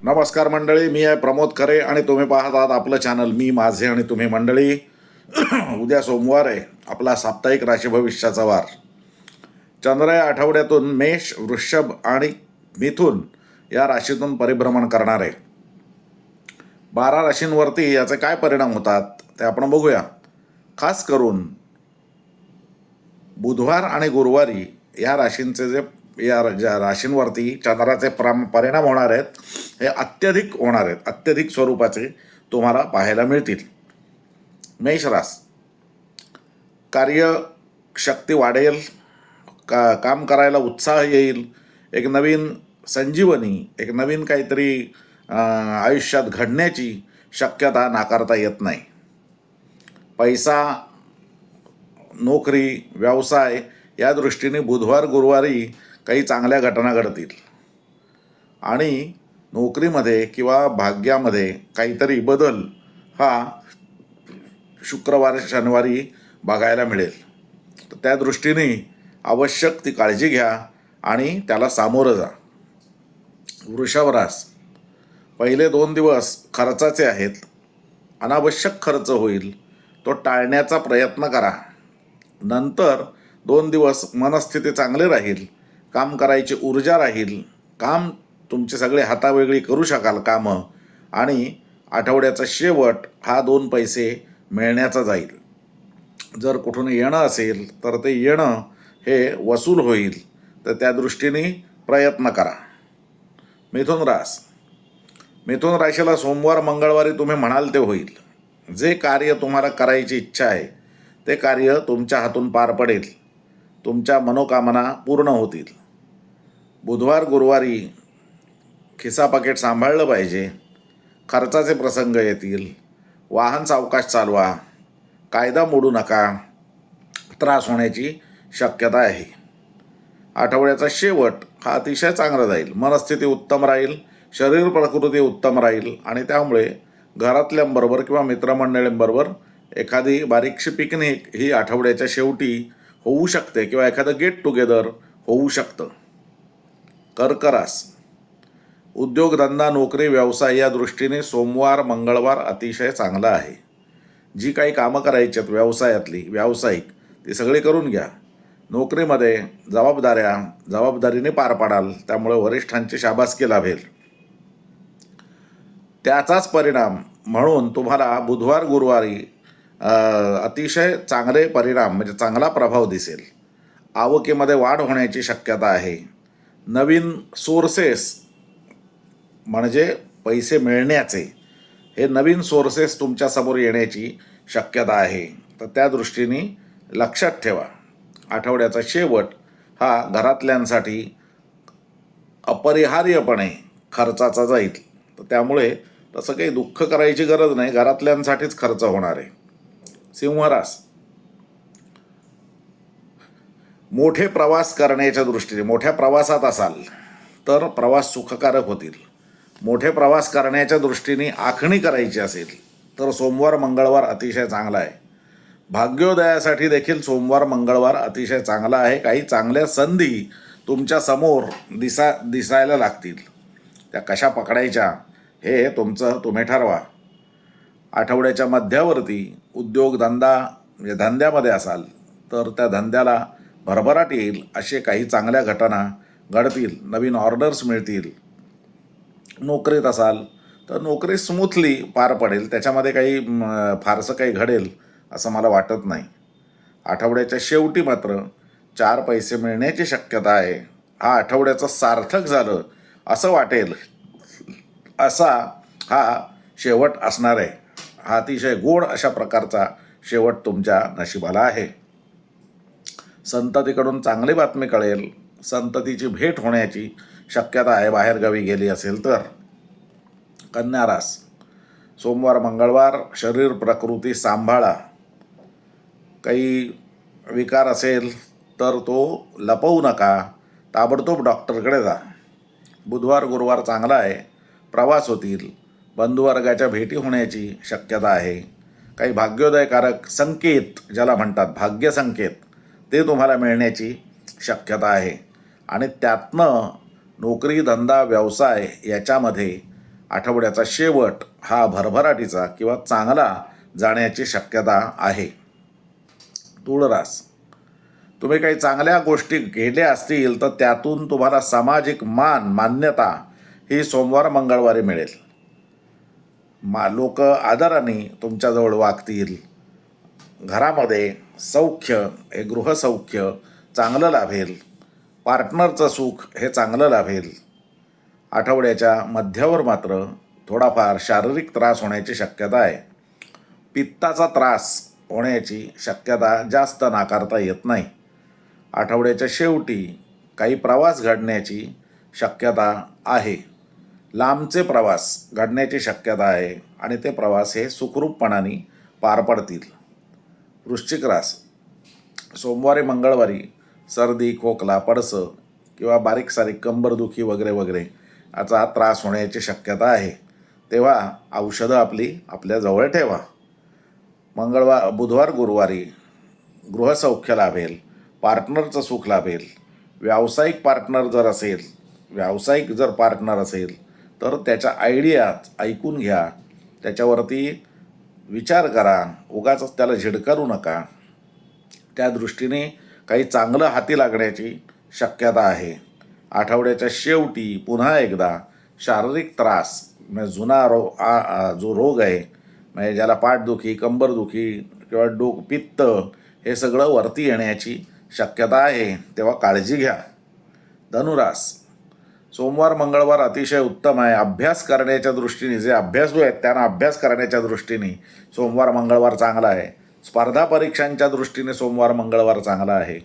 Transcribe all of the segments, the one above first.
नमस्कार मंडळी, मी आहे प्रमोद खरे आणि तुम्ही पाहत आहात आपलं चॅनल मी माझे आणि तुम्ही मंडळी. उद्या सोमवार आहे, आपला साप्ताहिक राशी भविष्याचा वार. चंद्र या आठवड्यातून मेष, वृषभ आणि मिथुन या राशीतून परिभ्रमण करणार आहे. 12 राशींवरती याचे काय परिणाम होतात ते आपण बघूया. खास करून बुधवार आणि गुरुवारी या राशींचे या ज्या राशींवरती चंद्राचे परिणाम होणार आहेत हे अत्यधिक होणार आहेत, अत्यधिक स्वरूपाचे तुम्हाला पाहायला मिळतील. मेष रास, कार्यशक्ती वाढेल, काम करायला उत्साह येईल, एक नवीन संजीवनी, एक नवीन काहीतरी आयुष्यात घडण्याची शक्यता नाकारता येत नाही. पैसा, नोकरी, व्यवसाय या दृष्टीने बुधवार गुरुवारी काही चांगल्या घटना घडतील आणि नोकरीमध्ये किंवा भाग्यामध्ये काहीतरी बदल हा शुक्रवार शनिवारी बघायला मिळेल. तर त्या दृष्टीने आवश्यक ती काळजी घ्या आणि त्याला सामोरं जा. वृषभ रास, पहिले 2 दिवस खर्चाचे आहेत, अनावश्यक खर्च होईल, तो टाळण्याचा प्रयत्न करा. नंतर 2 दिवस मनस्थिती चांगली राहील, काम करायची ऊर्जा राहील, काम तुमचे सगळे हातावेगळी करू शकाल कामं, आणि आठवड्याचा शेवट हा 2 पैसे मिळण्याचा जाईल. जर कुठून येणं असेल तर ते येणं हे वसूल होईल, तर त्या दृष्टीने प्रयत्न करा. मिथुन रास, मिथुन राशीला सोमवार मंगळवारी तुम्ही म्हणाल ते होईल. जे कार्य तुम्हाला करायची इच्छा आहे ते कार्य तुमच्या हातून पार पडेल, तुमच्या मनोकामना पूर्ण होतील. बुधवार गुरुवारी खिसा पाकिट सांभाळलं पाहिजे, खर्चाचे प्रसंग येतील, वाहन सावकाश चालवा, कायदा मोडू नका, त्रास होण्याची शक्यता आहे. आठवड्याचा शेवट हा अतिशय चांगला जाईल, मनस्थिती उत्तम राहील, शरीर प्रकृती उत्तम राहील आणि त्यामुळे घरातल्यांबरोबर किंवा मित्रमंडळींबरोबर एखादी बारीकशी पिकनिक ही आठवड्याच्या शेवटी होऊ शकते किंवा एखादं गेट टुगेदर होऊ शकतं. कर्क रास, उद्योगधंदा, नोकरी, व्यवसाय या दृष्टीने सोमवार मंगळवार अतिशय चांगला आहे. जी काही कामं करायची आहेत व्यवसायातली, व्यावसायिक, ती सगळी करून घ्या. नोकरीमध्ये जबाबदारीने पार पाडाल, त्यामुळे वरिष्ठांची शाबासकी लाभेल. त्याचाच परिणाम म्हणून तुम्हाला बुधवार गुरुवारी अतिशय चांगले परिणाम म्हणजे चांगला प्रभाव दिसेल. आवकेमध्ये वाढ होण्याची शक्यता आहे. नवीन सोर्सेस म्हणजे पैसे मिळण्याचे हे नवीन सोर्सेस तुमच्यासमोर येण्याची शक्यता आहे. तर त्या दृष्टीने लक्षात ठेवा, आठवड्याचा शेवट हा घरातल्यांसाठी अपरिहार्यपणे खर्चाचा जाईल. तर त्यामुळे तसं काही दुःख करायची गरज नाही, घरातल्यांसाठीच खर्च होणार आहे. सिंह रास, मोठे प्रवास करण्याच्या दृष्टीने, मोठ्या प्रवासात असाल तर प्रवास सुखकारक होतील. मोठे प्रवास करण्याच्या दृष्टीने आखणी करायची असेल तर सोमवार मंगळवार अतिशय चांगला आहे. भाग्योदयासाठी देखील सोमवार मंगळवार अतिशय चांगला आहे. काही चांगल्या संधी तुमच्या समोर दिसायला लागतील, त्या कशा पकडायच्या हे तुम्ही ठरवा. आठवड्याच्या मध्यावरती उद्योगधंदा म्हणजे धंद्यामध्ये असाल तर त्या धंद्याला भरभराट येईल, असे काही चांगल्या घटना घडतील, नवीन ऑर्डर्स मिळतील. नोकरीत असाल तर नोकरी स्मूथली पार पडेल, त्याच्यामध्ये काही फारसं काही घडेल असं मला वाटत नाही. आठवड्याच्या शेवटी मात्र 4 पैसे मिळण्याची शक्यता आहे. हा आठवड्याचं सार्थक झालं असं वाटेल असा हा शेवट असणार आहे. हा अतिशय गोड अशा प्रकारचा शेवट तुमच्या नशिबाला आहे. संततीकडून चांगली बातमी कळेल, संततीची भेट होण्याची शक्यता आहे बाहेरगावी गेली असेल तर. कन्या रास, सोमवार मंगळवार शरीर प्रकृती सांभाळा. काही विकार असेल तर तो लपवू नका, ताबडतोब डॉक्टरकडे जा. बुधवार गुरुवार चांगला आहे, प्रवास होतील, बंधुवर्गाच्या भेटी होण्याची शक्यता आहे. काही भाग्योदयकारक संकेत ज्याला म्हणतात, भाग्य संकेत, ते तुम्हाला मिळण्याची शक्यता आहे. आणि त्यातनं नोकरी, धंदा, व्यवसाय याच्यामध्ये आठवड्याचा शेवट हा भरभराटीचा किंवा चांगला जाण्याची शक्यता आहे. तूळ रास, तुम्ही काही चांगल्या गोष्टी केल्या असतील तर त्यातून तुम्हाला सामाजिक मान्यता ही सोमवार मंगळवारी मिळेल. लोक आदराने तुमच्याजवळ वागतील. घरामध्ये सौख्य हे गृहसौख्य चांगलं लाभेल. पार्टनरचं सुख हे चांगलं लाभेल. आठवड्याच्या मध्यावर मात्र थोडाफार शारीरिक त्रास होण्याची शक्यता आहे. पित्ताचा त्रास होण्याची शक्यता जास्त नाकारता येत नाही. आठवड्याच्या शेवटी काही प्रवास घडण्याची शक्यता आहे. लांबचे प्रवास घडण्याची शक्यता आहे आणि ते प्रवास हे सुखरूपपणाने पार पडतील. वृश्चिक रास, सोमवारी मंगळवारी सर्दी, खोकला, पडसं किंवा बारीक सारीक कंबरदुखी वगैरे वगैरे याचा त्रास होण्याची शक्यता आहे. तेव्हा औषधं आपल्याजवळ ठेवा. बुधवार गुरुवारी गृहसौख्य लाभेल. पार्टनरचं सुख लाभेल. व्यावसायिक पार्टनर असेल तर त्याच्या आयडिया ऐकून घ्या. त्याच्यावरती विचार करा. उगाच त्याला झिडकारू नका. त्या दृष्टीने काही चांगलं हाती लागण्याची शक्यता आहे. आठवड्याच्या शेवटी पुन्हा एकदा शारीरिक त्रास म्हणजे जुना जो रोग आहे म्हणजे ज्याला पाठदुखी, कंबरदुखी किंवा पित्त हे सगळं वरती येण्याची शक्यता आहे. तेव्हा काळजी घ्या. धनुरास, सोमवार मंगळवार अतिशय उत्तम आहे. अभ्यास करण्याच्या दृष्टीने जे अभ्यासू आहेत त्यांना अभ्यास करण्याच्या दृष्टीने सोमवार मंगळवार चांगला आहे. स्पर्धा परीक्षांच्या दृष्टीने सोमवार मंगळवार चांगला आहे.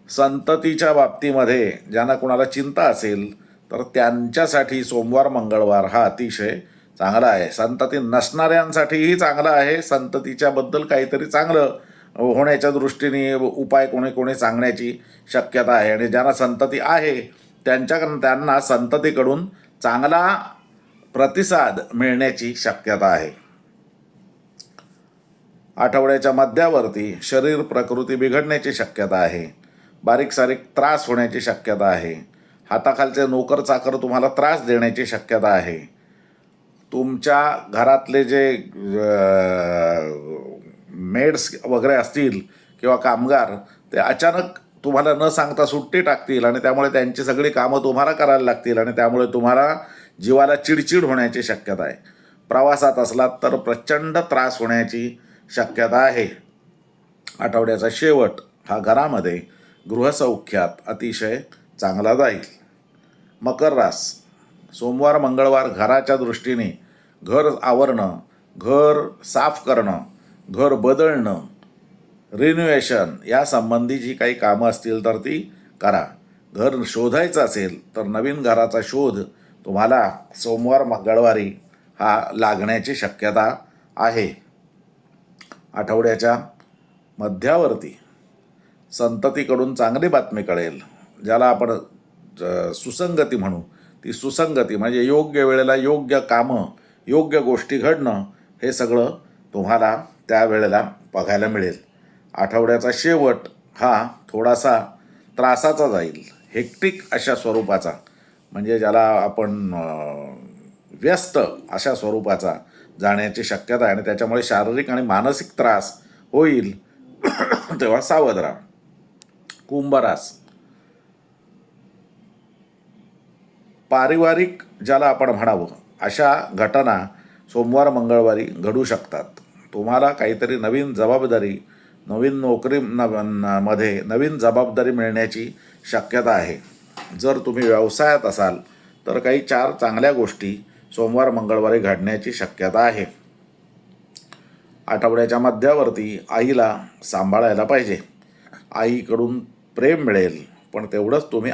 संततीच्या बाबतीमध्ये ज्यांना कोणाला चिंता असेल तर त्यांच्यासाठी सोमवार मंगळवार हा अतिशय चांगला आहे. संतती नसणाऱ्यांसाठीही चांगला आहे. संततीच्याबद्दल काहीतरी चांगलं होण्याच्या दृष्टीने उपाय कोणी सांगण्याची शक्यता आहे. आणि ज्यांना संतती आहे त्यांना संततीकडून चांगला प्रतिसाद मिळण्याची शक्यता आहे. आठवड्याच्या मध्यावरती शरीर प्रकृती बिघडण्याची शक्यता आहे. बारीक सारीक त्रास होण्याची शक्यता आहे. हाताखालचे नोकर चाकर तुम्हाला त्रास देण्याची शक्यता आहे. तुमच्या घरातले जे मेड्स वगैरे असतील किंवा कामगार ते अचानक तुम्हाला न सांगता सुट्टी टाकतील आणि त्यामुळे त्यांची सगळी कामं तुम्हाला करायला लागतील आणि त्यामुळे तुम्हाला जीवाला चिडचिड होण्याची शक्यता आहे. प्रवासात असलात तर प्रचंड त्रास होण्याची शक्यता आहे. आठवड्याचा शेवट हा घरामध्ये गृहसौख्यात अतिशय चांगला जाईल. मकर रास, सोमवार मंगळवार घराच्या दृष्टीने घर आवरणं, घर साफ करणं, घर बदलणं, रिन्युएशन या संबंधी जी काही कामं असतील तर ती करा. घर शोधायचं असेल तर नवीन घराचा शोध तुम्हाला सोमवार मंगळवारी हा लागण्याची शक्यता आहे. आठवड्याच्या मध्यावरती संततीकडून चांगली बातमी कळेल. ज्याला आपण सुसंगती म्हणू, ती सुसंगती म्हणजे योग्य वेळेला योग्य कामं, योग्य गोष्टी घडणं हे सगळं तुम्हाला त्यावेळेला बघायला मिळेल. आठवड्याचा शेवट हा थोडासा त्रासाचा जाईल. हेक्टिक अशा स्वरूपाचा म्हणजे ज्याला आपण व्यस्त अशा स्वरूपाचा जाण्याची शक्यता आहे आणि त्याच्यामुळे शारीरिक आणि मानसिक त्रास होईल. तेव्हा सावध राहा. कुंभरास, पारिवारिक ज्याला आपण म्हणावं अशा घटना सोमवार मंगळवारी घडू शकतात. तुम्हाला काहीतरी नवीन जबाबदारी, नवीन मध्ये नवीन जबाबदारी मिळण्याची शक्यता आहे. जर तुम्ही व्यवसायात असाल तर काही 4 चांगल्या गोष्टी सोमवार मंगळवारी घडण्याची शक्यता आहे. आठवड्याच्या मध्यावरती आईला सांभाळायला पाहिजे. आईकडून प्रेम मिळेल पण तेवढंच तुम्ही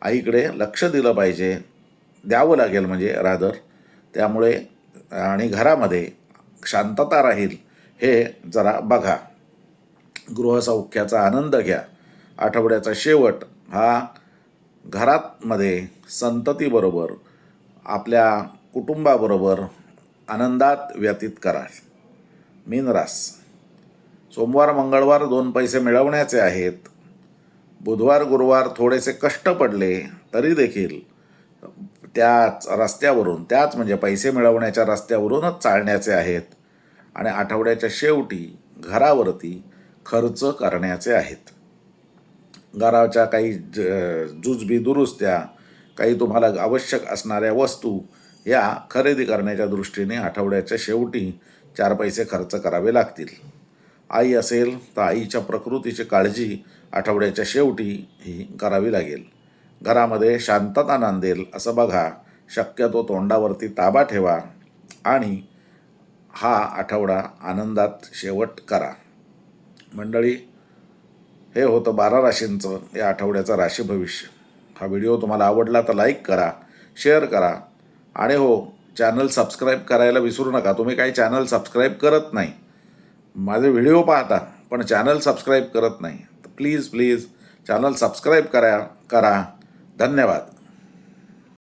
आईकडे लक्ष दिलं पाहिजे, द्यावं लागेल म्हणजे रादर. त्यामुळे आणि घरामध्ये शांतता राहील हे जरा बघा. गृहसौख्याचा आनंद घ्या. आठवड्याचा शेवट हा घरामध्ये संततीबरोबर आपल्या कुटुंबाबरोबर आनंदात व्यतीत करा. मीन रास, सोमवार मंगळवार 2 पैसे मिळवण्याचे आहेत. बुधवार गुरुवार थोडेसे कष्ट पडले तरी देखील त्याच रस्त्यावरून, त्याच म्हणजे पैसे मिळवण्याच्या रस्त्यावरूनच चालण्याचे आहेत आणि आठवड्याच्या शेवटी घरावरती खर्च करण्याचे आहेत. घराच्या काही जुजबी दुरुस्त्या, काही तुम्हाला आवश्यक असणाऱ्या वस्तू या खरेदी करण्याच्या दृष्टीने आठवड्याच्या शेवटी 4 पैसे खर्च करावे लागतील. आई असेल तर आईच्या प्रकृतीची काळजी आठवड्याच्या शेवटी ही करावी लागेल. घरामध्ये शांतता नांदेल असं बघा, शक्यतो तोंडावरती ताबा ठेवा आणि हा आठवडा आनंदात शेवट करा. मंडळी, हे होतं 12 राशींचं या आठवड्याचं राशी भविष्य. हा व्हिडिओ तुम्हाला आवडला तर लाईक करा, शेअर करा आणि चॅनल सबस्क्राईब करायला विसरू नका. तुम्ही काही चॅनल सबस्क्राईब करत नाही, माझे व्हिडिओ पाहता पण चॅनल सबस्क्राईब करत नाही, तर प्लीज चॅनल सबस्क्राईब करा. धन्यवाद.